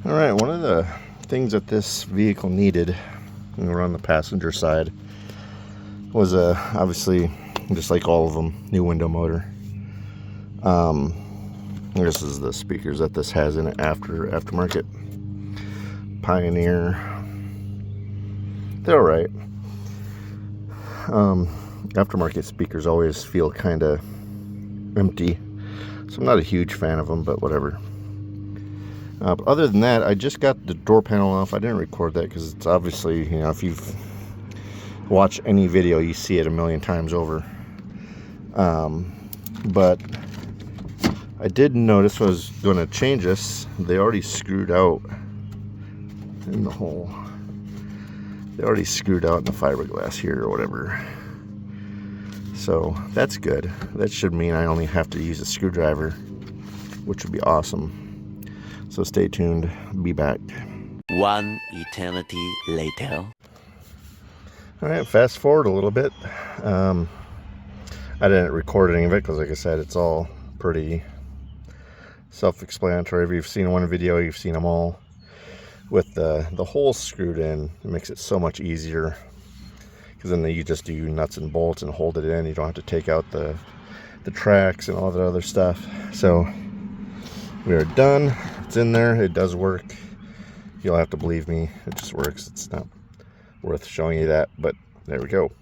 All right, one of the things that this vehicle needed when we were on the passenger side was obviously, just like all of them, new window motor. This is the speakers that this has in it, aftermarket Pioneer. They're all right. Aftermarket speakers always feel kind of empty, so I'm not a huge fan of them, but whatever. But other than that, I just got the door panel off. I didn't record that because it's obviously, if you've watched any video, you see it a million times over. But I did notice when I was going to change this, they already screwed out in the hole. They already screwed out in the fiberglass here or whatever. So that's good. That should mean I only have to use a screwdriver, which would be awesome. So stay tuned. Be back. One eternity later. All right, fast forward a little bit. I didn't record any of it because, like I said, it's all pretty self-explanatory. If you've seen one video, you've seen them all. With the holes screwed in, it makes it so much easier. Because then you just do nuts and bolts and hold it in. You don't have to take out the tracks and all that other stuff. So we are done. It's in there. It does work. You'll have to believe me. It just works. It's not worth showing you that, but there we go.